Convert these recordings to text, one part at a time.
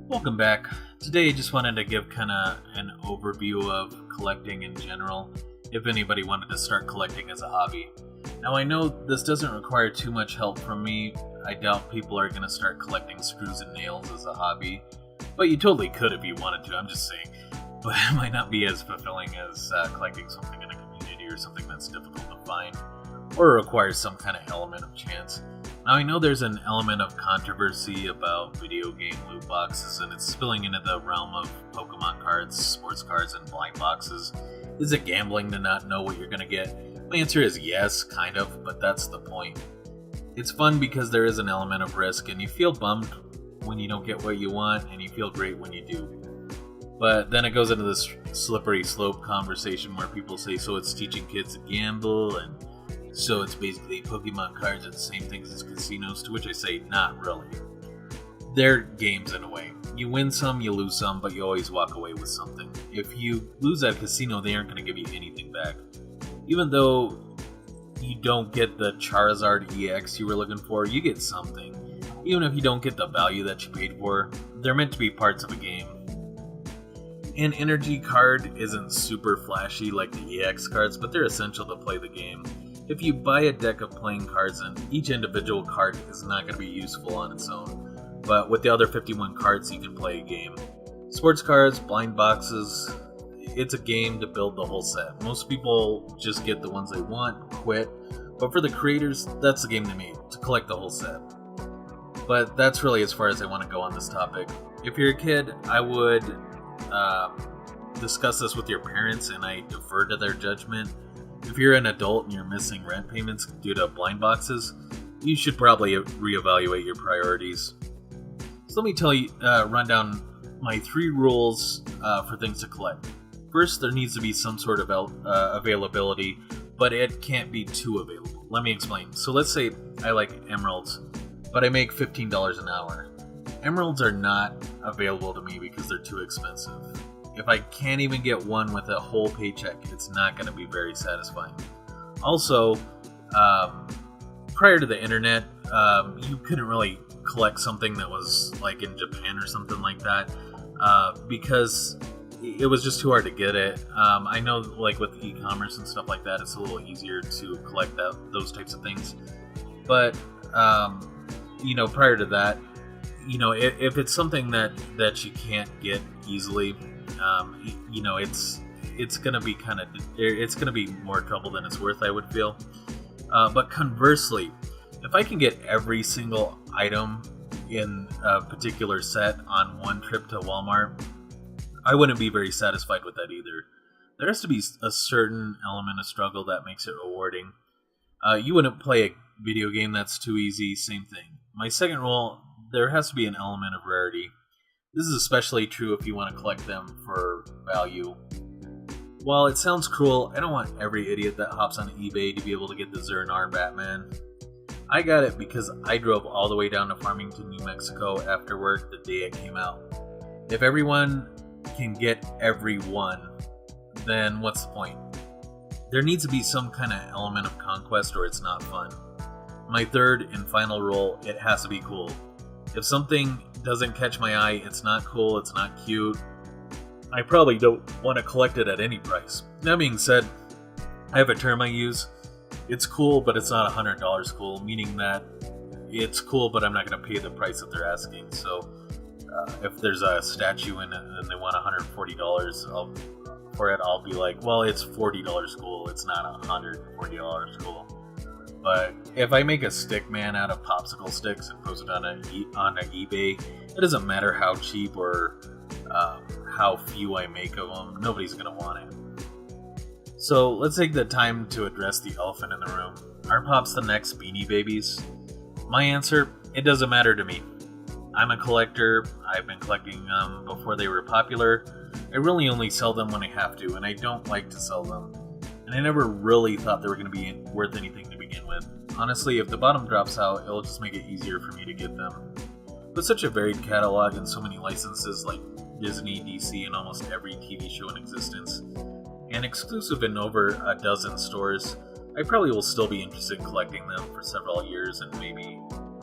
Welcome back. Today I just wanted to give kind of an overview of collecting in general, if anybody wanted to start collecting as a hobby. Now I know this doesn't require too much help from me. I doubt people are going to start collecting screws and nails as a hobby, but you totally could if you wanted to, I'm just saying. But it might not be as fulfilling as collecting something in a community or something that's difficult to find, or requires some kind of element of chance. Now, I know there's an element of controversy about video game loot boxes, and it's spilling into the realm of Pokemon cards, sports cards, and blind boxes. Is it gambling to not know what you're going to get? My answer is yes, kind of, but that's the point. It's fun because there is an element of risk, and you feel bummed when you don't get what you want, and you feel great when you do. But then it goes into this slippery slope conversation where people say, so it's teaching kids to gamble, and so it's basically Pokemon cards are the same things as casinos, to which I say, not really. They're games in a way. You win some, you lose some, but you always walk away with something. If you lose at a casino, they aren't going to give you anything back. Even though you don't get the Charizard EX you were looking for, you get something. Even if you don't get the value that you paid for, they're meant to be parts of a game. An energy card isn't super flashy like the EX cards, but they're essential to play the game. If you buy a deck of playing cards, then each individual card is not going to be useful on its own. But with the other 51 cards, you can play a game. Sports cards, blind boxes, it's a game to build the whole set. Most people just get the ones they want, quit. But for the creators, that's the game they made, to collect the whole set. But that's really as far as I want to go on this topic. If you're a kid, I would discuss this with your parents, and I defer to their judgment. If you're an adult and you're missing rent payments due to blind boxes, you should probably reevaluate your priorities. So let me run down my 3 rules for things to collect. First, there needs to be some sort of availability, but it can't be too available. Let me explain. So let's say I like emeralds, but I make $15 an hour. Emeralds are not available to me because they're too expensive. If I can't even get one with a whole paycheck, it's not going to be very satisfying. Also, prior to the internet, you couldn't really collect something that was like in Japan or something like that because it was just too hard to get it. I know like with e-commerce and stuff like that, it's a little easier to collect those types of things. But, prior to that, if it's something that you can't get easily, it's gonna be it's gonna be more trouble than it's worth, I would feel. But conversely, if I can get every single item in a particular set on one trip to Walmart, I wouldn't be very satisfied with that either. There has to be a certain element of struggle that makes it rewarding. You wouldn't play a video game that's too easy, same thing. My second rule, there has to be an element of rarity. This is especially true if you want to collect them for value. While it sounds cruel, I don't want every idiot that hops on eBay to be able to get the Zernar Batman. I got it because I drove all the way down to Farmington, New Mexico after work the day it came out. If everyone can get every one, then what's the point? There needs to be some kind of element of conquest or it's not fun. My third and final rule, it has to be cool. If something doesn't catch my eye, it's not cool, it's not cute, I probably don't want to collect it at any price. That being said, I have a term I use. It's cool, but it's not $100 cool, meaning that it's cool, but I'm not going to pay the price that they're asking. So if there's a statue in it and they want $140 for it, I'll be like, well, it's $40 cool, it's not $140 cool. But if I make a stick man out of popsicle sticks and post it on eBay, it doesn't matter how cheap or how few I make of them, nobody's going to want it. So let's take the time to address the elephant in the room. Are Pops the next Beanie Babies? My answer, it doesn't matter to me. I'm a collector, I've been collecting them before they were popular. I really only sell them when I have to, and I don't like to sell them. And I never really thought they were going to be worth anything to begin with. Honestly, if the bottom drops out, it'll just make it easier for me to get them. With such a varied catalog and so many licenses like Disney, DC, and almost every TV show in existence, and exclusive in over a dozen stores, I probably will still be interested in collecting them for several years, and maybe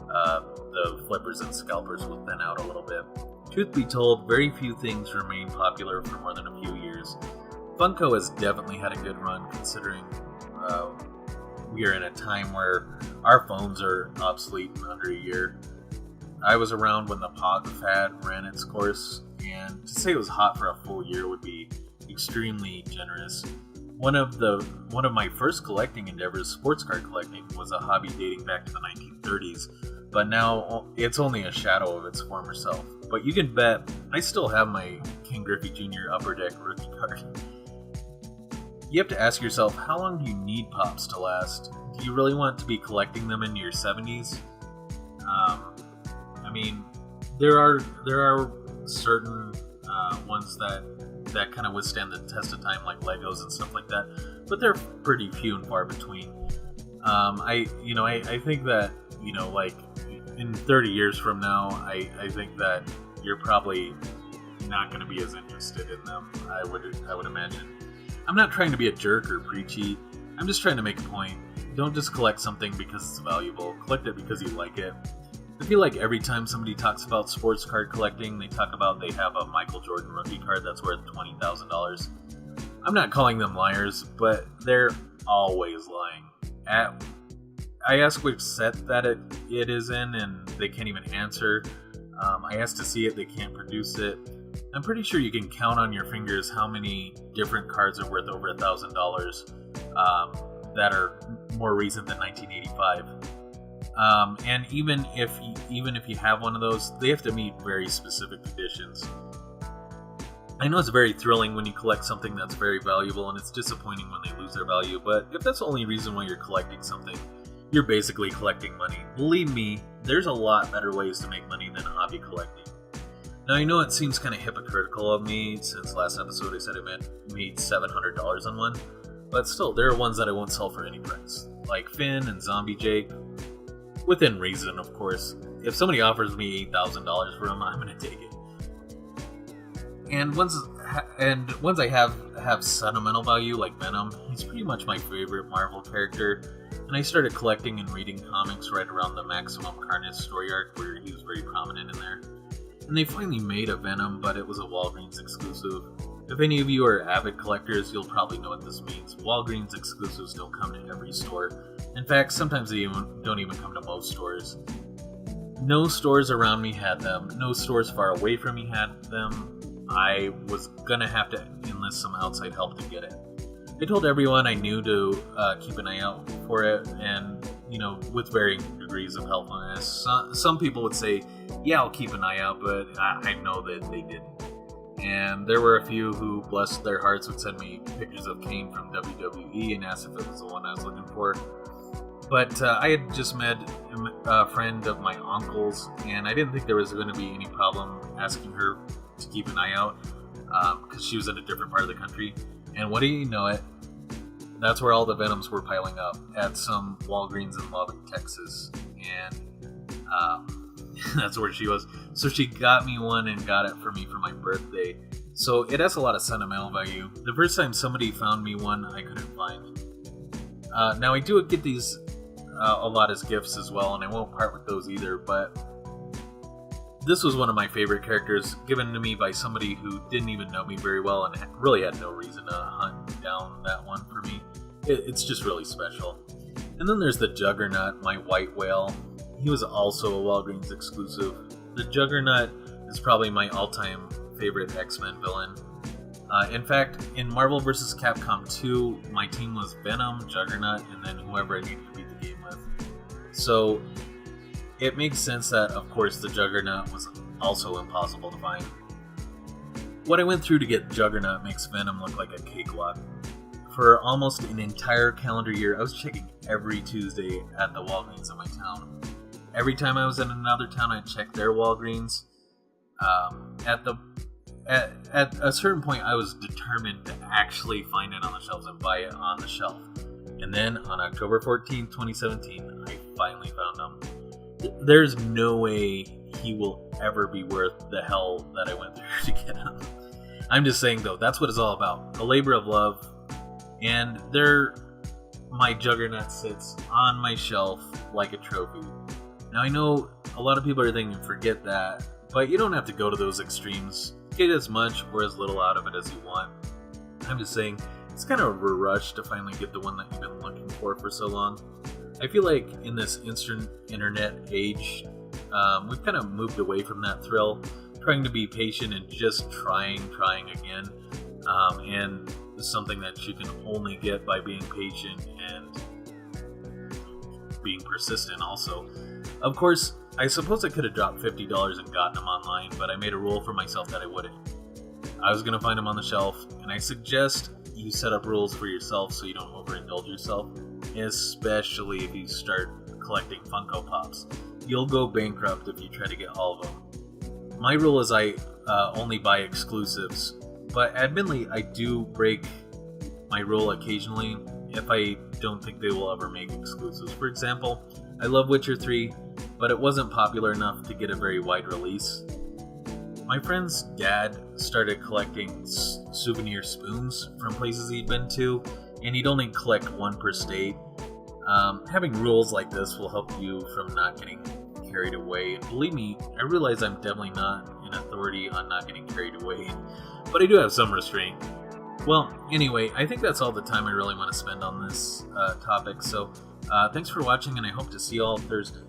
the flippers and scalpers will thin out a little bit. Truth be told, very few things remain popular for more than a few years. Funko has definitely had a good run, considering we are in a time where our phones are obsolete in under a year. I was around when the Pog fad ran its course, and to say it was hot for a full year would be extremely generous. One of my first collecting endeavors, sports card collecting, was a hobby dating back to the 1930s, but now it's only a shadow of its former self. But you can bet I still have my King Griffey Jr. Upper Deck rookie card. You have to ask yourself, how long do you need Pops to last? Do you really want to be collecting them into your 70s? I mean, there are certain ones that kind of withstand the test of time, like Legos and stuff like that, but they're pretty few and far between. I think that, like in 30 years from now, I think that you're probably not going to be as interested in them. I would imagine. I'm not trying to be a jerk or preachy. I'm just trying to make a point. Don't just collect something because it's valuable. Collect it because you like it. I feel like every time somebody talks about sports card collecting, they talk about they have a Michael Jordan rookie card that's worth $20,000. I'm not calling them liars, but they're always lying. I ask which set that it is in, and they can't even answer. I asked to see it, they can't produce it. I'm pretty sure you can count on your fingers how many different cards are worth over $1,000 that are more recent than 1985. And even if you have one of those, they have to meet very specific conditions. I know it's very thrilling when you collect something that's very valuable, and it's disappointing when they lose their value, but if that's the only reason why you're collecting something, you're basically collecting money. Believe me, there's a lot better ways to make money than hobby collecting. Now, I know it seems kind of hypocritical of me, since last episode I said I made $700 on one, but still, there are ones that I won't sell for any price, like Finn and Zombie Jake. Within reason, of course. If somebody offers me $8,000 for them, I'm going to take it. And ones I have sentimental value, like Venom, he's pretty much my favorite Marvel character. And I started collecting and reading comics right around the Maximum Carnage story arc, where he was very prominent in there. And they finally made a Venom, but it was a Walgreens exclusive. If any of you are avid collectors, you'll probably know what this means. Walgreens exclusives don't come to every store. In fact, sometimes they don't even come to most stores. No stores around me had them. No stores far away from me had them. I was gonna have to enlist some outside help to get it. I told everyone I knew to keep an eye out for it, and with varying degrees of helpfulness. Some people would say, "Yeah, I'll keep an eye out," but I know that they didn't. And there were a few who, bless their hearts, would send me pictures of Kane from WWE and ask if it was the one I was looking for. But I had just met a friend of my uncle's, and I didn't think there was going to be any problem asking her to keep an eye out, because she was in a different part of the country. And what do you know it? That's where all the Venoms were piling up, at some Walgreens in Lubbock, Texas. And that's where she was. So she got me one and got it for me for my birthday. So it has a lot of sentimental value. The first time somebody found me one, I couldn't find. Now I do get these a lot as gifts as well, and I won't part with those either, but this was one of my favorite characters, given to me by somebody who didn't even know me very well and really had no reason to hunt down that one for me. It's just really special. And then there's the Juggernaut, my white whale. He was also a Walgreens exclusive. The Juggernaut is probably my all-time favorite X-Men villain. In fact, in Marvel vs. Capcom 2, my team was Venom, Juggernaut, and then whoever I needed to beat the game with. So it makes sense that, of course, the Juggernaut was also impossible to find. What I went through to get Juggernaut makes Venom look like a cakewalk. For almost an entire calendar year, I was checking every Tuesday at the Walgreens in my town. Every time I was in another town, I'd check their Walgreens. At a certain point, I was determined to actually find it on the shelves and buy it on the shelf. And then on October 14th, 2017, I finally found him. There's no way he will ever be worth the hell that I went through to get him. I'm just saying, though, that's what it's all about. A labor of love. And my Juggernaut sits on my shelf like a trophy. Now, I know a lot of people are thinking, forget that. But you don't have to go to those extremes. Get as much or as little out of it as you want. I'm just saying, it's kind of a rush to finally get the one that you've been looking for so long. I feel like in this instant internet age, we've kind of moved away from that thrill, trying to be patient and just trying again. And it's something that you can only get by being patient and being persistent also. Of course, I suppose I could have dropped $50 and gotten them online, but I made a rule for myself that I wouldn't. I was going to find them on the shelf, and I suggest you set up rules for yourself so you don't overindulge yourself, especially if you start collecting Funko Pops. You'll go bankrupt if you try to get all of them. My rule is I only buy exclusives, but admittedly I do break my rule occasionally if I don't think they will ever make exclusives. For example, I love Witcher 3, but it wasn't popular enough to get a very wide release. My friend's dad started collecting souvenir spoons from places he'd been to, and he'd only collect one per state. Having rules like this will help you from not getting carried away. And believe me, I realize I'm definitely not an authority on not getting carried away, but I do have some restraint. Well, anyway, I think that's all the time I really want to spend on this topic, so thanks for watching, and I hope to see you all Thursday.